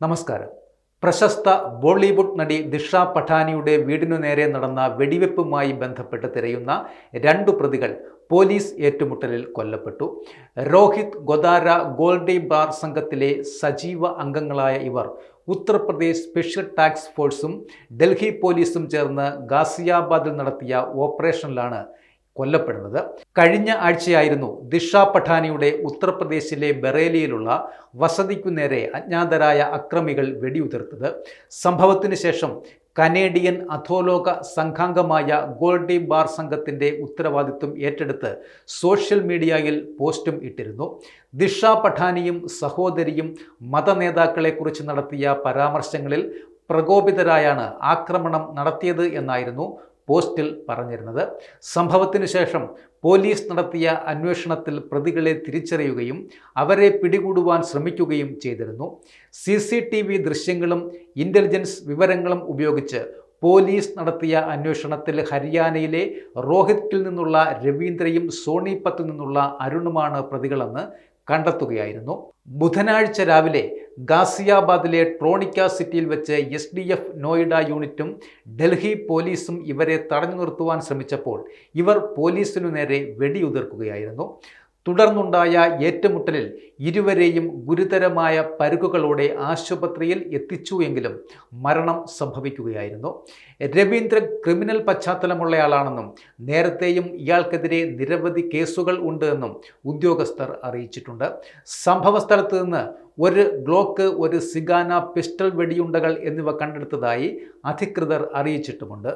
നമസ്കാരം. പ്രശസ്ത ബോളിവുഡ് നടി ദിഷ പഠാനിയുടെ വീടിനു നേരെ നടന്ന വെടിവെപ്പുമായി ബന്ധപ്പെട്ട് തിരയുന്ന 2 പ്രതികൾ പോലീസ് ഏറ്റുമുട്ടലിൽ കൊല്ലപ്പെട്ടു. രോഹിത് ഗോദാര ഗോൾഡി ബാർ സംഘത്തിലെ സജീവ അംഗങ്ങളായ ഇവർ ഉത്തർപ്രദേശ് സ്പെഷ്യൽ ടാസ്ക് ഫോഴ്സും ഡൽഹി പോലീസും ചേർന്ന് ഗാസിയാബാദിൽ നടത്തിയ ഓപ്പറേഷനിലാണ് കൊല്ലപ്പെടുന്നത്. കഴിഞ്ഞ ആഴ്ചയായിരുന്നു ദിഷ പഠാനിയുടെ ഉത്തർപ്രദേശിലെ ബറേലിയിലുള്ള വസതിക്കു നേരെ അജ്ഞാതരായ അക്രമികൾ വെടിയുതിർത്തത്. സംഭവത്തിനു ശേഷം കനേഡിയൻ അധോലോക സംഘാംഗമായ ഗോൾഡി ബാർ സംഘത്തിൻ്റെ ഉത്തരവാദിത്വം ഏറ്റെടുത്ത് സോഷ്യൽ മീഡിയയിൽ പോസ്റ്റും ഇട്ടിരുന്നു. ദിഷ പഠാനിയും സഹോദരിയും മതനേതാക്കളെക്കുറിച്ച് നടത്തിയ പരാമർശങ്ങളിൽ പ്രകോപിതരായാണ് ആക്രമണം നടത്തിയത് എന്നായിരുന്നു പോസ്റ്റിൽ പറഞ്ഞിരുന്നത്. സംഭവത്തിനു ശേഷം പോലീസ് നടത്തിയ അന്വേഷണത്തിൽ പ്രതികളെ തിരിച്ചറിയുകയും അവരെ പിടികൂടുവാൻ ശ്രമിക്കുകയും ചെയ്തിരുന്നു. CCTV ദൃശ്യങ്ങളും ഇൻ്റലിജൻസ് വിവരങ്ങളും ഉപയോഗിച്ച് പോലീസ് നടത്തിയ അന്വേഷണത്തിൽ ഹരിയാനയിലെ റോഹിത്തിൽ നിന്നുള്ള രവീന്ദ്രയും സോണിപത്തിൽ നിന്നുള്ള അരുണുമാണ് പ്രതികളെന്ന് കണ്ടെത്തുകയായിരുന്നു. ബുധനാഴ്ച രാവിലെ ഗാസിയാബാദിലെ ട്രോണിക്ക സിറ്റിയിൽ വെച്ച് SDF നോയിഡ യൂണിറ്റും ഡൽഹി പോലീസും ഇവരെ തടഞ്ഞു നിർത്തുവാൻ ശ്രമിച്ചപ്പോൾ ഇവർ പോലീസിനു നേരെ വെടിയുതിർക്കുകയായിരുന്നു. തുടർന്നുണ്ടായ ഏറ്റുമുട്ടലിൽ ഇരുവരെയും ഗുരുതരമായ പരുക്കുകളോടെ ആശുപത്രിയിൽ എത്തിച്ചു എങ്കിലും മരണം സംഭവിക്കുകയായിരുന്നു. രവീന്ദ്ര ക്രിമിനൽ പശ്ചാത്തലമുള്ളയാളാണെന്നും നേരത്തെയും ഇയാൾക്കെതിരെ നിരവധി കേസുകൾ ഉണ്ട് എന്നും ഉദ്യോഗസ്ഥർ അറിയിച്ചിട്ടുണ്ട്. സംഭവസ്ഥലത്ത് നിന്ന് ഒരു ഗ്ലോക്ക്, ഒരു സിഗാന പിസ്റ്റൾ വെടിയുണ്ടകൾ എന്നിവ കണ്ടെടുത്തതായി അധികൃതർ അറിയിച്ചിട്ടുമുണ്ട്.